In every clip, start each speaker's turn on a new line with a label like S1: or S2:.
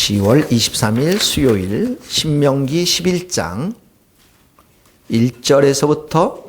S1: 10월 23일 수요일 신명기 11장 1절에서부터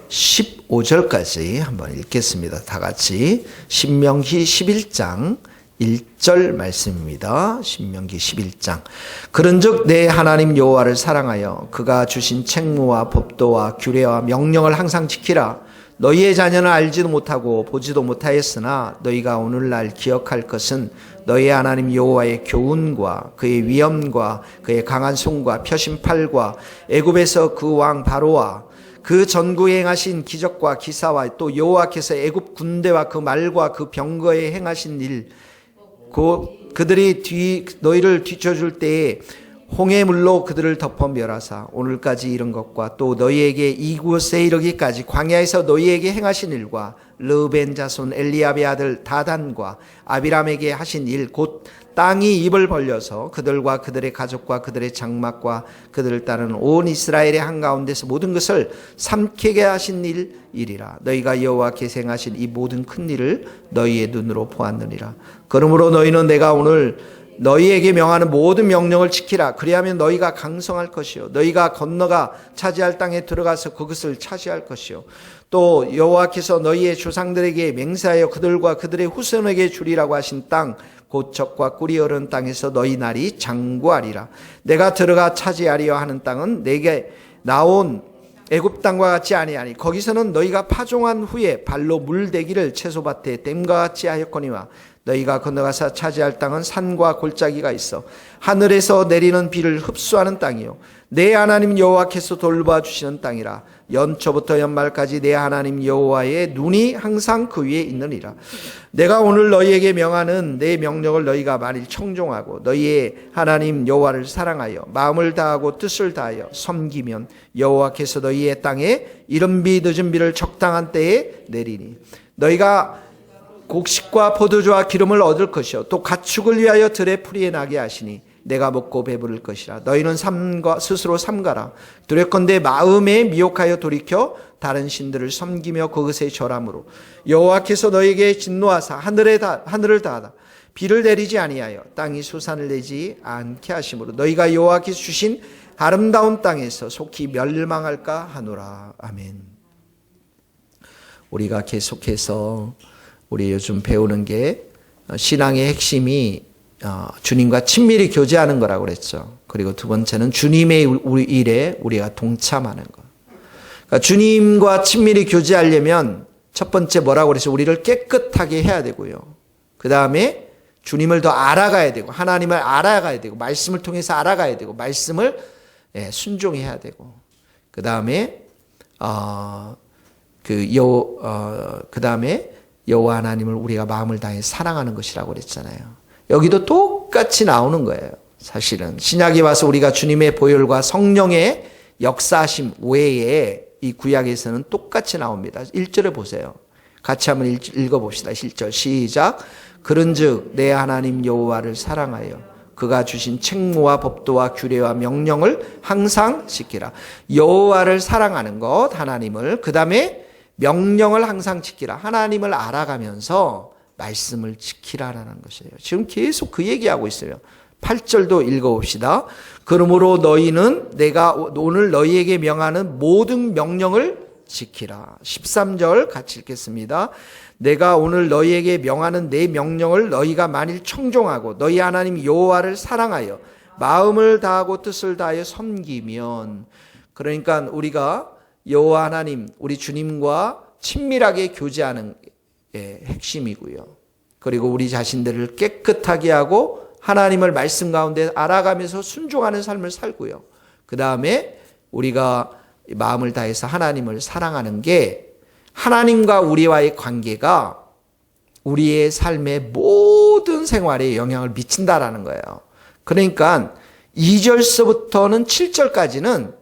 S1: 15절까지 한번 읽겠습니다. 다 같이 신명기 11장 1절 말씀입니다. 신명기 11장. 그런즉 내 하나님 여호와를 사랑하여 그가 주신 책무와 법도와 규례와 명령을 항상 지키라. 너희의 자녀는 알지도 못하고 보지도 못하였으나 너희가 오늘날 기억할 것은 너희 하나님 여호와의 교훈과 그의 위엄과 그의 강한 손과 펴신 팔과 애굽에서 그 왕 바로와 그 전국에 행하신 기적과 기사와 또 여호와께서 애굽 군대와 그 말과 그 병거에 행하신 일, 그들이 너희를 뒤쳐줄 때에 홍해 물로 그들을 덮어 멸하사 오늘까지 이른 것과 또 너희에게 이곳에 이르기까지 광야에서 너희에게 행하신 일과 르벤 자손 엘리압의 아들 다단과 아비람에게 하신 일 곧 땅이 입을 벌려서 그들과 그들의 가족과 그들의 장막과 그들을 따르는 온 이스라엘의 한가운데서 모든 것을 삼키게 하신 일이라. 너희가 여호와께서 행하신 이 모든 큰 일을 너희의 눈으로 보았느니라. 그러므로 너희는 내가 오늘 너희에게 명하는 모든 명령을 지키라. 그리하면 너희가 강성할 것이요 너희가 건너가 차지할 땅에 들어가서 그것을 차지할 것이요 또 여호와께서 너희의 조상들에게 맹세하여 그들과 그들의 후손에게 주리라고 하신 땅 곧 젖과 꿀이 흐르는 땅에서 너희 날이 장구하리라. 내가 들어가 차지하리려 하는 땅은 내게 나온 애굽 땅과 같지 아니하니 거기서는 너희가 파종한 후에 발로 물대기를 채소밭에 댐과 같이 하였거니와 너희가 건너가서 차지할 땅은 산과 골짜기가 있어 하늘에서 내리는 비를 흡수하는 땅이요 내 하나님 여호와께서 돌봐주시는 땅이라. 연초부터 연말까지 내 하나님 여호와의 눈이 항상 그 위에 있느니라. 내가 오늘 너희에게 명하는 내 명령을 너희가 만일 청종하고 너희의 하나님 여호와를 사랑하여 마음을 다하고 뜻을 다하여 섬기면 여호와께서 너희의 땅에 이른 비 늦은 비를 적당한 때에 내리니 너희가 곡식과 포도주와 기름을 얻을 것이요 또 가축을 위하여 들의 풀이에 나게 하시니 내가 먹고 배부를 것이라. 너희는 스스로 삼가라. 두렵건대 마음에 미혹하여 돌이켜 다른 신들을 섬기며 그것에 절함으로 여호와께서 너희에게 진노하사 하늘을 다하다 비를 내리지 아니하여 땅이 수산을 내지 않게 하심으로 너희가 여호와께서 주신 아름다운 땅에서 속히 멸망할까 하노라. 아멘. 우리가 계속해서 우리 요즘 배우는 게 신앙의 핵심이 주님과 친밀히 교제하는 거라고 그랬죠. 그리고 두 번째는 주님의 우리 일에 우리가 동참하는 것. 그러니까 주님과 친밀히 교제하려면 첫 번째 뭐라고 그랬죠? 우리를 깨끗하게 해야 되고요. 그 다음에 주님을 더 알아가야 되고 하나님을 알아가야 되고 말씀을 통해서 알아가야 되고 말씀을 순종해야 되고 그 다음에 그 다음에 여호와 하나님을 우리가 마음을 다해 사랑하는 것이라고 그랬잖아요. 여기도 똑같이 나오는 거예요. 사실은 신약에 와서 우리가 주님의 보혈과 성령의 역사하심 외에 이 구약에서는 똑같이 나옵니다. 1절에 보세요. 같이 한번 읽어봅시다. 1절 시작. 그런즉 내 하나님 여호와를 사랑하여 그가 주신 책무와 법도와 규례와 명령을 항상 지키라. 여호와를 사랑하는 것, 하나님을, 그 다음에 명령을 항상 지키라. 하나님을 알아가면서 말씀을 지키라라는 것이에요. 지금 계속 그 얘기하고 있어요. 8절도 읽어봅시다. 그러므로 너희는 내가 오늘 너희에게 명하는 모든 명령을 지키라. 13절 같이 읽겠습니다. 내가 오늘 너희에게 명하는 내 명령을 너희가 만일 청종하고 너희 하나님 여호와를 사랑하여 마음을 다하고 뜻을 다하여 섬기면, 그러니까 우리가 여호와 하나님 우리 주님과 친밀하게 교제하는 핵심이고요. 그리고 우리 자신들을 깨끗하게 하고 하나님을 말씀 가운데 알아가면서 순종하는 삶을 살고요. 그 다음에 우리가 마음을 다해서 하나님을 사랑하는 게 하나님과 우리와의 관계가 우리의 삶의 모든 생활에 영향을 미친다라는 거예요. 그러니까 2절서부터는 7절까지는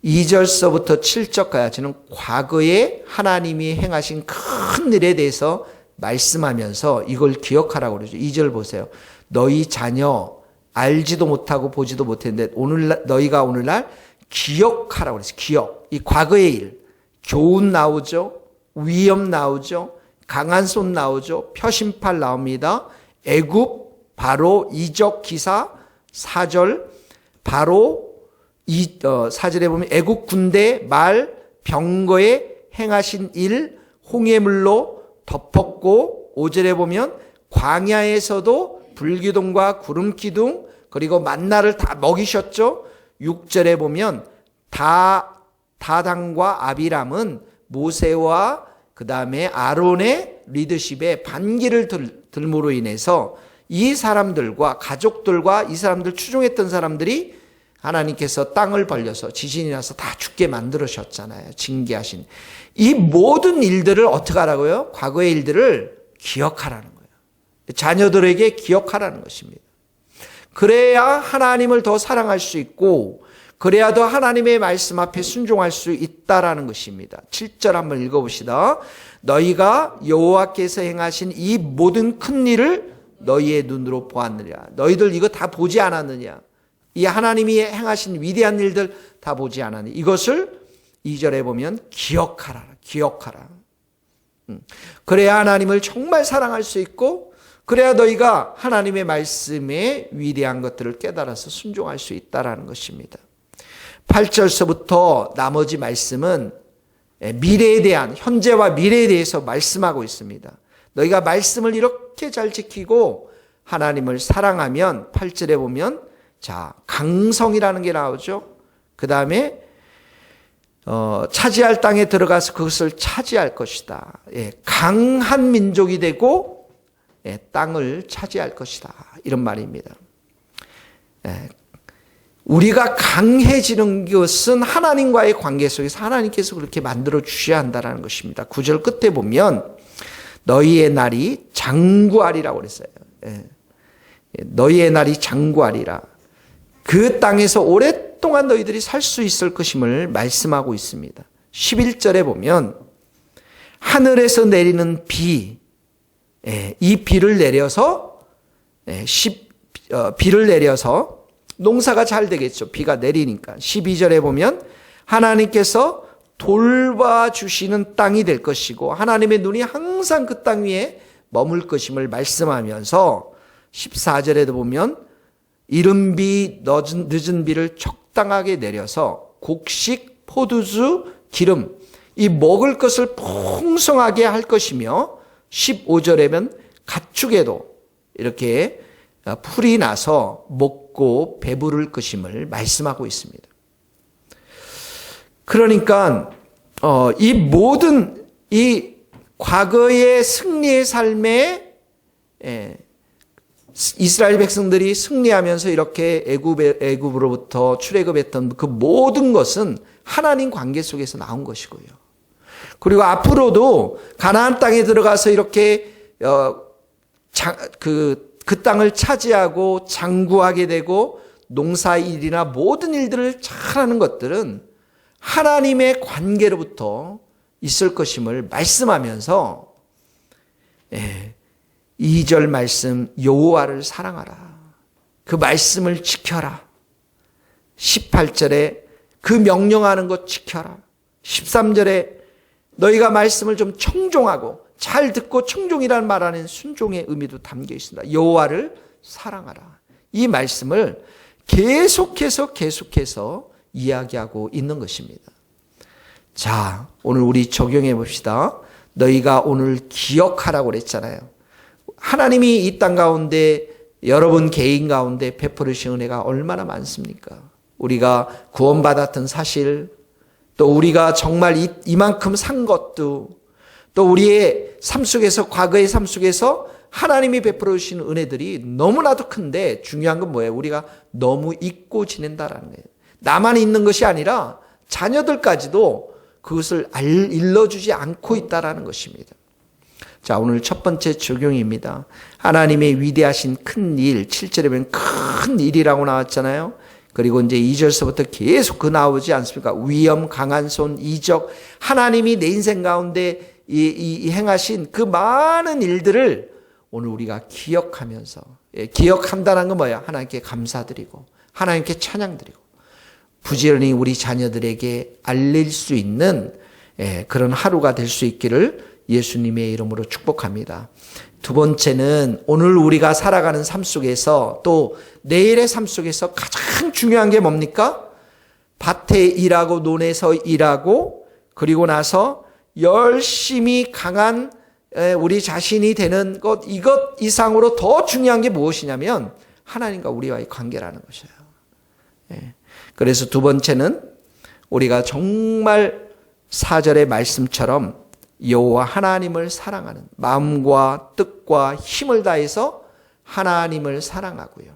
S1: 2절서부터 7절까지는 과거에 하나님이 행하신 큰 일에 대해서 말씀하면서 이걸 기억하라고 그러죠. 2절 보세요. 너희 자녀 알지도 못하고 보지도 못했는데 너희가 오늘날 기억하라고 그랬어요. 기억. 이 과거의 일. 교훈 나오죠. 위엄 나오죠. 강한 손 나오죠. 표심팔 나옵니다. 애굽, 바로, 이적, 기사, 4절, 바로, 4절에 보면 애굽 군대, 말, 병거에 행하신 일, 홍해물로 덮었고, 5절에 보면 광야에서도 불기둥과 구름기둥, 그리고 만나를 다 먹이셨죠. 6절에 보면 다단과 아비람은 모세와 그 다음에 아론의 리더십에 반기를 들므로 인해서 이 사람들과 가족들과 이 사람들 추종했던 사람들이 하나님께서 땅을 벌려서 지진이 나서 다 죽게 만들으셨잖아요. 징계하신. 이 모든 일들을 어떻게 하라고요? 과거의 일들을 기억하라는 거예요. 자녀들에게 기억하라는 것입니다. 그래야 하나님을 더 사랑할 수 있고 그래야 더 하나님의 말씀 앞에 순종할 수 있다라는 것입니다. 7절 한번 읽어봅시다. 너희가 여호와께서 행하신 이 모든 큰 일을 너희의 눈으로 보았느냐. 너희들 이거 다 보지 않았느냐. 이 하나님이 행하신 위대한 일들 다 보지 않았느냐. 이것을 2절에 보면 기억하라. 기억하라. 그래야 하나님을 정말 사랑할 수 있고 그래야 너희가 하나님의 말씀의 위대한 것들을 깨달아서 순종할 수 있다라는 것입니다. 8절서부터 나머지 말씀은 미래에 대한, 현재와 미래에 대해서 말씀하고 있습니다. 너희가 말씀을 이렇게 잘 지키고 하나님을 사랑하면 8절에 보면 자, 강성이라는 게 나오죠. 그 다음에 차지할 땅에 들어가서 그것을 차지할 것이다. 강한 민족이 되고 땅을 차지할 것이다. 이런 말입니다. 우리가 강해지는 것은 하나님과의 관계 속에서 하나님께서 그렇게 만들어 주셔야 한다는 것입니다. 9절 끝에 보면 너희의 날이 장구하리라고 그랬어요. 너희의 날이 장구하리라. 그 땅에서 오랫동안 너희들이 살 수 있을 것임을 말씀하고 있습니다. 11절에 보면 하늘에서 내리는 비, 이 비를 내려서 비를 내려서 농사가 잘 되겠죠. 비가 내리니까. 12절에 보면 하나님께서 돌봐주시는 땅이 될 것이고 하나님의 눈이 항상 그 땅 위에 머물 것임을 말씀하면서 14절에도 보면 이른 비 늦은 비를 적당하게 내려서 곡식, 포도주, 기름 이 먹을 것을 풍성하게 할 것이며 15절에는 가축에도 이렇게 풀이 나서 먹고 배부를 것임을 말씀하고 있습니다. 그러니까 이 모든 이 과거의 승리의 삶에 이스라엘 백성들이 승리하면서 이렇게 애굽으로부터 출애굽했던 그 모든 것은 하나님 관계 속에서 나온 것이고요. 그리고 앞으로도 가나안 땅에 들어가서 이렇게 그 땅을 차지하고 장구하게 되고 농사일이나 모든 일들을 잘하는 것들은 하나님의 관계로부터 있을 것임을 말씀하면서 2절 말씀 여호와를 사랑하라. 그 말씀을 지켜라. 18절에 그 명령하는 것 지켜라. 13절에 너희가 말씀을 좀 청종하고 잘 듣고 청종이라는 말 안에 순종의 의미도 담겨 있습니다. 여호와를 사랑하라. 이 말씀을 계속해서 이야기하고 있는 것입니다. 자, 오늘 우리 적용해 봅시다. 너희가 오늘 기억하라고 그랬잖아요. 하나님이 이 땅 가운데 여러분 개인 가운데 베풀으신 은혜가 얼마나 많습니까? 우리가 구원받았던 사실, 또 우리가 정말 이만큼 산 것도, 또 우리의 삶 속에서 과거의 삶 속에서 하나님이 베풀어 주신 은혜들이 너무나도 큰데 중요한 건 뭐예요? 우리가 너무 잊고 지낸다라는 거예요. 나만 잊는 것이 아니라 자녀들까지도 그것을 일러주지 않고 있다라는 것입니다. 자, 오늘 첫 번째 적용입니다. 하나님의 위대하신 큰 일, 7절에 보면 큰 일이라고 나왔잖아요. 그리고 이제 2절서부터 계속 그 나오지 않습니까? 위엄, 강한 손, 이적, 하나님이 내 인생 가운데 이 행하신 그 많은 일들을 오늘 우리가 기억하면서, 기억한다는 건 뭐야? 하나님께 감사드리고, 하나님께 찬양드리고, 부지런히 우리 자녀들에게 알릴 수 있는 그런 하루가 될 수 있기를 예수님의 이름으로 축복합니다. 두 번째는 오늘 우리가 살아가는 삶 속에서 또 내일의 삶 속에서 가장 중요한 게 뭡니까? 밭에 일하고 논에서 일하고 그리고 나서 열심히 강한 우리 자신이 되는 것, 이것 이상으로 더 중요한 게 무엇이냐면 하나님과 우리와의 관계라는 것이에요. 그래서 두 번째는 우리가 정말 4절의 말씀처럼 여호와 하나님을 사랑하는 마음과 뜻과 힘을 다해서 하나님을 사랑하고요.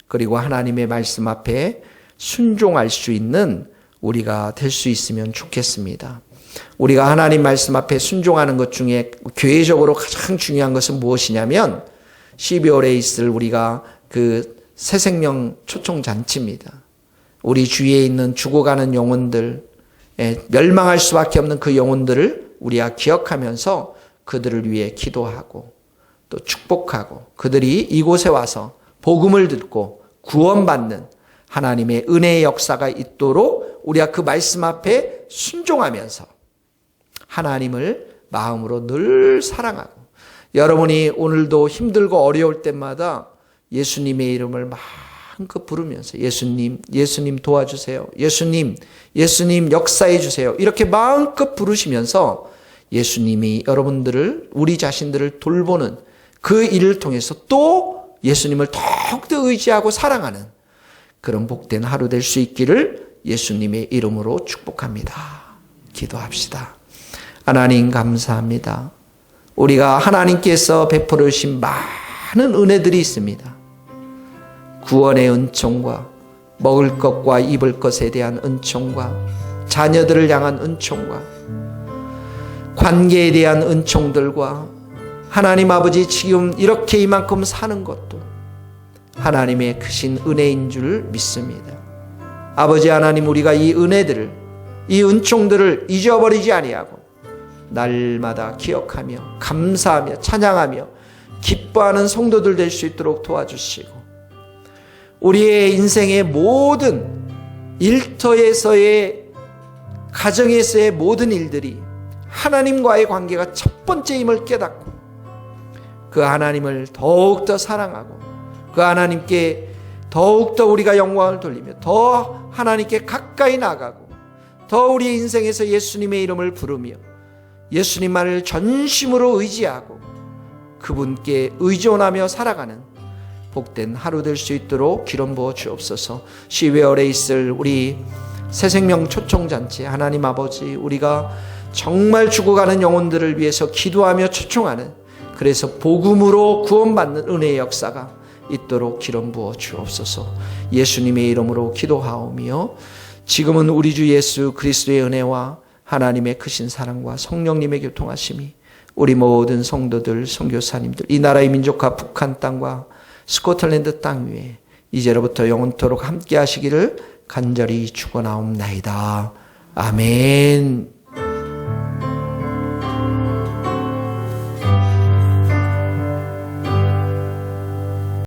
S1: 그리고 하나님의 말씀 앞에 순종할 수 있는 우리가 될 수 있으면 좋겠습니다. 우리가 하나님 말씀 앞에 순종하는 것 중에 교회적으로 가장 중요한 것은 무엇이냐면 12월에 있을 우리가 그 새생명 초청잔치입니다. 우리 주위에 있는 죽어가는 영혼들, 멸망할 수밖에 없는 그 영혼들을 우리가 기억하면서 그들을 위해 기도하고 또 축복하고 그들이 이곳에 와서 복음을 듣고 구원받는 하나님의 은혜의 역사가 있도록 우리가 그 말씀 앞에 순종하면서 하나님을 마음으로 늘 사랑하고 여러분이 오늘도 힘들고 어려울 때마다 예수님의 이름을 마음껏 부르면서 예수님 도와주세요. 예수님 역사해 주세요. 이렇게 마음껏 부르시면서 예수님이 여러분들을 우리 자신들을 돌보는 그 일을 통해서 또 예수님을 더욱더 의지하고 사랑하는 그런 복된 하루 될 수 있기를 예수님의 이름으로 축복합니다. 기도합시다. 하나님 감사합니다. 우리가 하나님께서 베풀어 주신 많은 은혜들이 있습니다. 구원의 은총과 먹을 것과 입을 것에 대한 은총과 자녀들을 향한 은총과 관계에 대한 은총들과 하나님 아버지 지금 이렇게 이만큼 사는 것도 하나님의 크신 은혜인 줄 믿습니다. 아버지 하나님, 우리가 이 은혜들을, 이 은총들을 잊어버리지 아니하고 날마다 기억하며 감사하며 찬양하며 기뻐하는 성도들 될 수 있도록 도와주시고 우리의 인생의 모든 일터에서의 가정에서의 모든 일들이 하나님과의 관계가 첫 번째임을 깨닫고 그 하나님을 더욱더 사랑하고 그 하나님께 더욱더 우리가 영광을 돌리며 더 하나님께 가까이 나가고 더 우리의 인생에서 예수님의 이름을 부르며 예수님만을 전심으로 의지하고 그분께 의존하며 살아가는 복된 하루 될 수 있도록 기름 부어 주옵소서. 12월에 있을 우리 새생명 초청잔치 하나님 아버지, 우리가 정말 죽어가는 영혼들을 위해서 기도하며 초청하는, 그래서 복음으로 구원받는 은혜의 역사가 있도록 기름 부어 주옵소서. 예수님의 이름으로 기도하오며 지금은 우리 주 예수 그리스도의 은혜와 하나님의 크신 사랑과 성령님의 교통하심이 우리 모든 성도들, 선교사님들, 이 나라의 민족과 북한 땅과 스코틀랜드 땅 위에 이제로부터 영원토록 함께 하시기를 간절히 축원하옵나이다. 아멘.